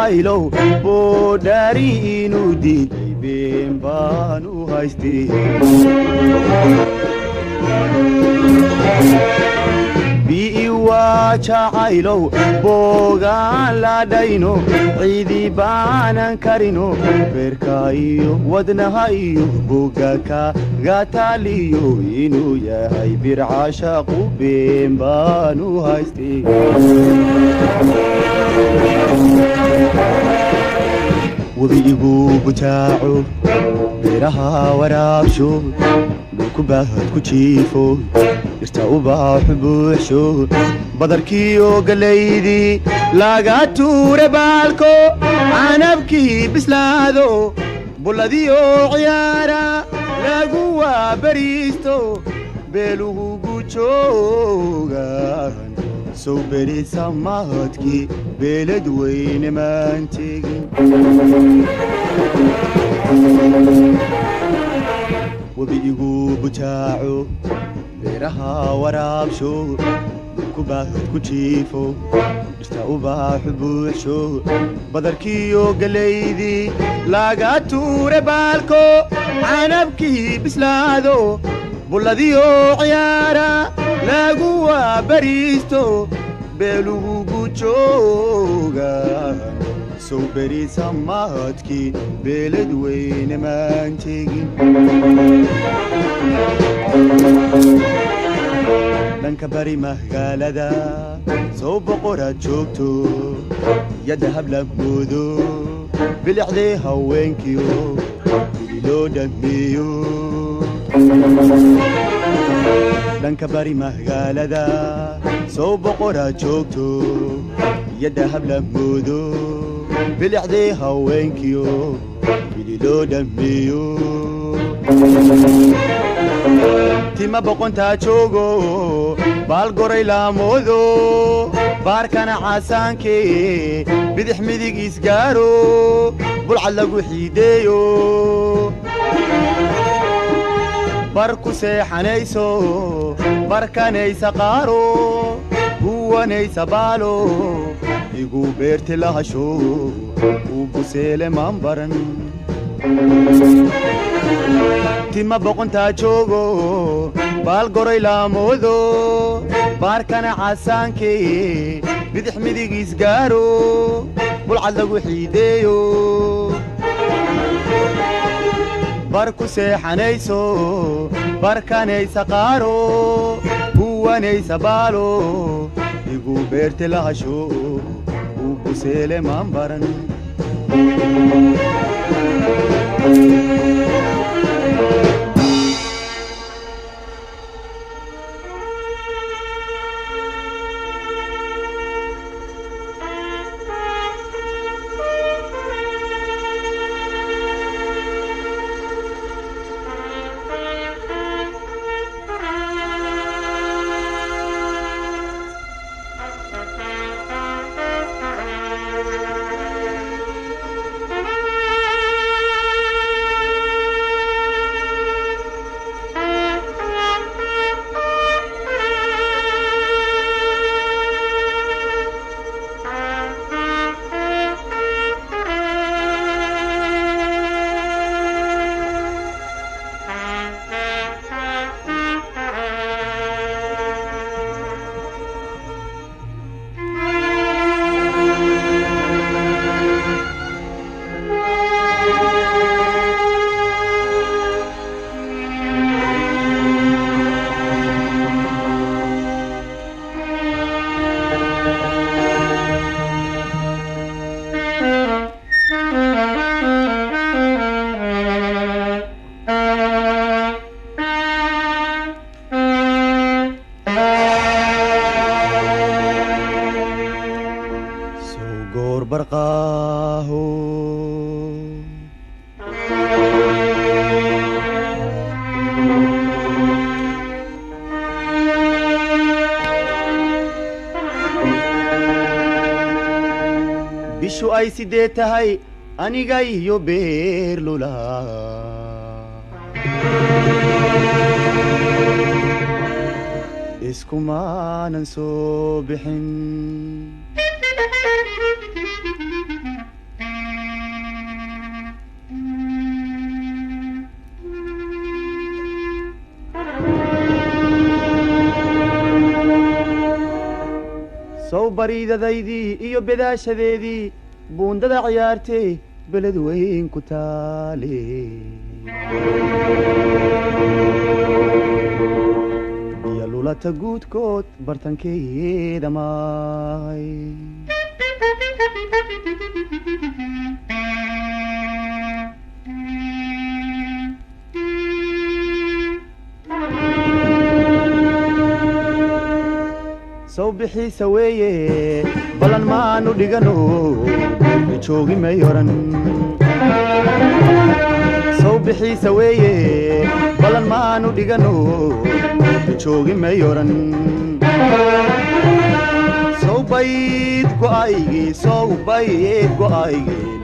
jacaylow boodhaari inuu diiday been baan u haystay bi'i waa jacaylow boogaan la dhayno ciidi baanan karino beerka iyo wadnaha iyo boga kaga taaliyo inuu yahay bir caashaqu been baan u haystay webigu butaaco beeraha waraabsho dhulku baahad ku jiifo dhirta ubaaxu buuxsho badarkiiyo galaydii laga tuure baalko canabkii bislaado bulladiyo ciyaara lagu waabariisto beeluhu gujoogan sow beri samaadkii beelad weyne maan tegin webigu butaaco beeraha waraabsho dhulku baahad ku jiifo dhirta ubaaxu buuxsho badarkiiyo galaydii laga tuure baalko canabkii bislaado bulladiyo ciyaara lagu waabariisto beelugu gujoogan sow beri samaadkii beelad weyne maan tegin dhanka bari magaalada sow boqoraad joogto yadda hablaboodo bilicdee haweenkiyo bili loo dhammeeyo dhanka bari magaalada sow boqoraad joogto yadda hablaboodo bilicdee haweenkiyo bili loo dhammeeyo tima boqontaa joogo baal goray laamoodo baarkana caasaankee bidix midig isgaaro bulcad lagu xiideeyo bar ku seexanayso barkanaysa qaaro huwanaysa baalo igu beerti lahasho uu buseele maan baran tima boqontaa joogo baal goray laamoodo baarkana caasaankee bidix midig isgaaro bulcad lagu xiideeyo bar ku seexanayso barkanaysa qaaro huwanaysa baalo igu beerti lahasho uu buseele maan baran barqaaho bishu ay sidee tahay aniga iyo beerlula iskumaanan soo bixin bariidadaydii iyo bedaashadeedii buundada ciyaartay beled weyn ku taale biyo lulata guudkood bartankeeda maay soo bixiisa weeye balan maanu dhigano joogi may oran soo bixiisa weeye balan maanu dhigano joogi may oran soo bayd go'aygii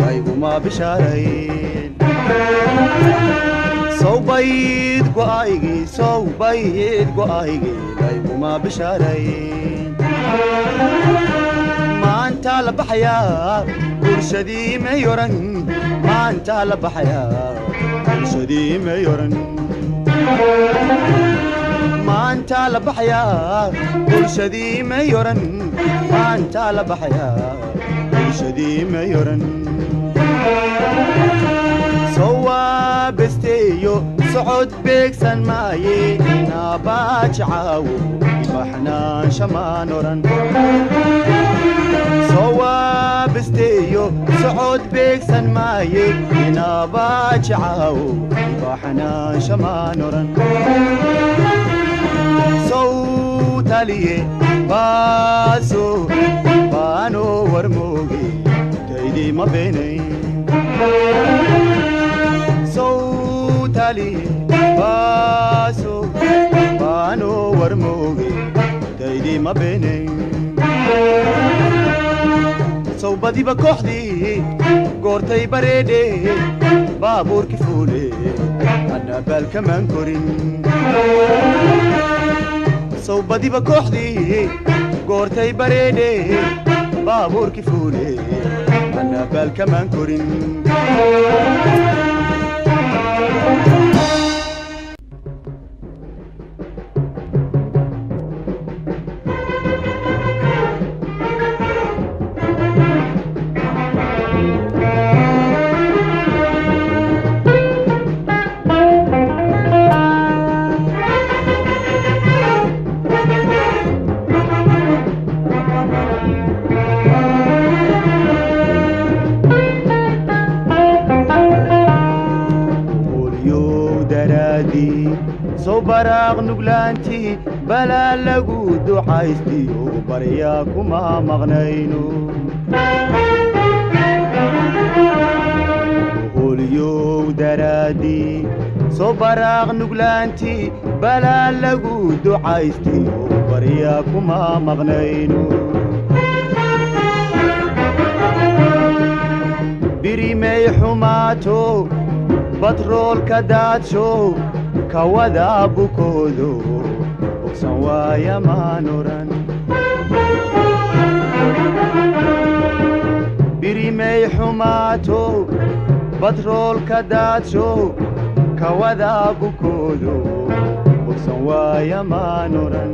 layguma bishaarayn soo bayd go'aygii layguma bishaarayn maanta la baxayaa bulshadii may oran maanta la baxayaa bulshadii may oran maanta la baxayaa bulshadii may oran maanta la baxayaa bulshadii may oran soo besteeyo socod beegsan maaye naabaajacawo baxnaan shamaan oran soo besteeyo socod beegsan maaye naabaajacawo baxnaan shamaan oran soo taliye baaso baano warmooge taydii ma beenayn soo taliye baaso baano warmooge taydii ma beenayn soo badiba kooxdii goortay bareedhe baabuurki fuule anna baalkamaan korin soo badiba kooxdii goortay bareedhe baabuurki fuule anna baalkamaan korin soo baraaq nuglaanti balaa lagu ducaystiyo baryaa kuma maqnayno holyow daraadii soo baraaq nuglaanti balaa lagu ducaystiyo baryaa kuma maqnayno birimay xumaato batroolka daadsho kawada bukoodo bogsan waaya maan oran birimay xumaato batroolka daadsho kawada bukoodo bogsan waaya maan oran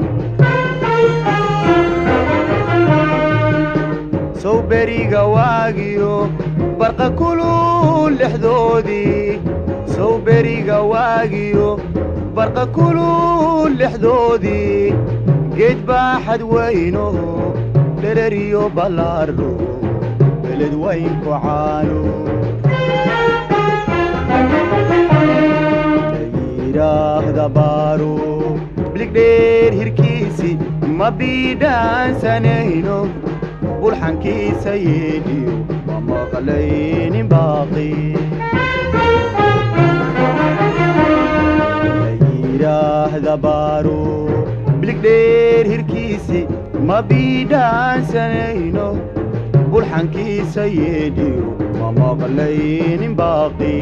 sow beriga waagiyo barqa kulul lexdoodii sow beriga waagiyo barqa kulul lexdoodii geed baaxad weyno dhereriyo ballaaro beled weyn ku caano yidhaahda baaro biligdheer hirkiisi ma biidhaansanayno bulxankiisa yeedhiyo ma maqlaynin baaqi yidhaahda baaro biligdheer hirkiisi ma biidhaansanayno bulxankiisa yeedhiyo ma maqlaynin baaqi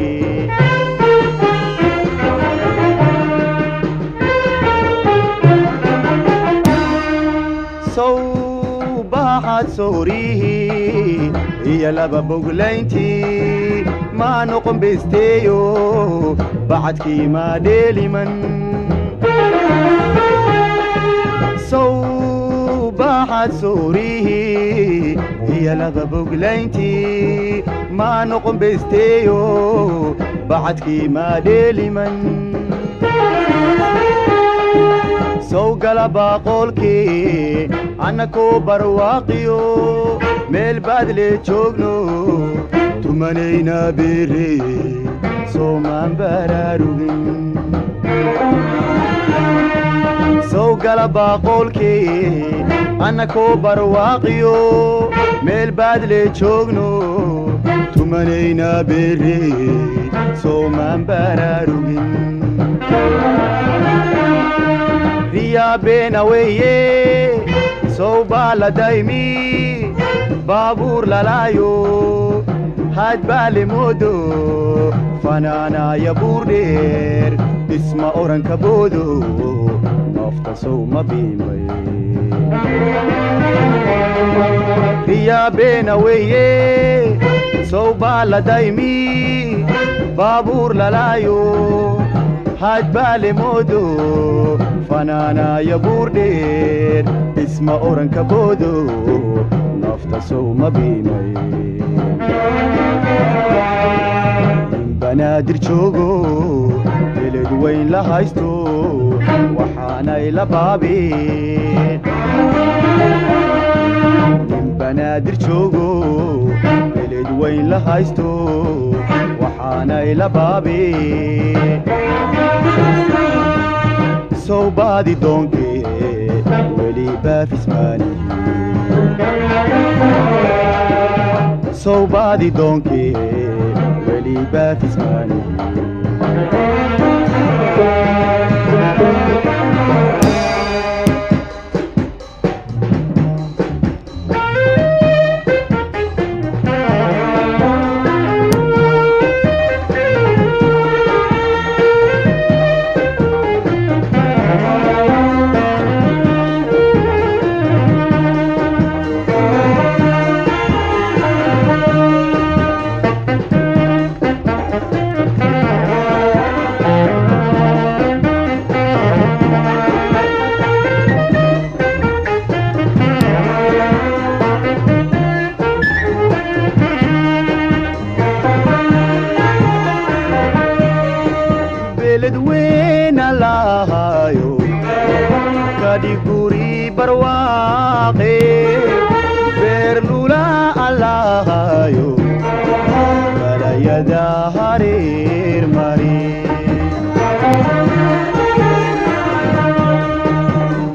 sow baaxad soorihii iyo laba boglayntii maa noqon besteeyo bacadkii maa dheeliman sow راحت سوريه هي لغبوك لينتي ما نقم بستيو بعدكي ما ديلي من سو قلبا قولكي عنكو برواقيو ميل بادلي تشوغنو تمنينا بيري سو من براروغين سو قلبا قولكي عنكو برواقيو ميل بادلي تشوغنو تمنينا بيري سو من براروغين ريا بينا ويه سو بالا دايمي بابور للايو هاد بالي مودو فنانا يا بوردير اسمع اوران كبودو نفتا سو ما بيمي ريا بينا ويه سو بالا دايمي بابور للايو هاد بالي مودو فنانا يا بوردير اسمع اوران كبودو نفتا سو ما بيمي بنادر جوجو بلد وين لهايستو وحانا الى بابي بنادر جوجو بلد وين لهايستو وحانا الى بابي سو بادي دونكي ولي باف اسماني سو بادي دونكي ولي باف اسماني بلد وين اللهايو كادي قوري برواقي بيرلولا اللهايو بلا يدا هرير مري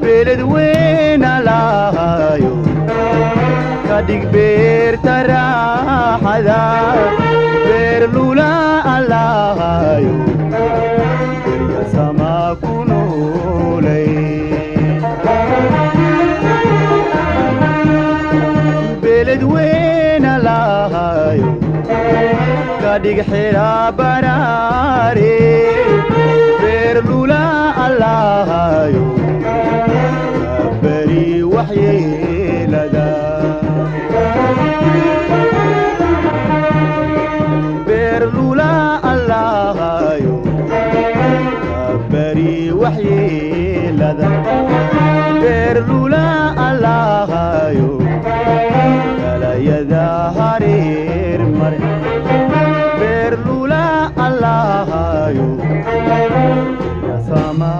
بلد وين اللهايو كادي بير ترى حدا بيرلولا اللهايو sama kunulay beled weyn lahayo kadig xira barare berlula allahayo bari waxyeelada berlula allahayo بري وحي لذا بيرلولا اللهايو كلا يدا هرير مري بيرلولا اللهايو يا سما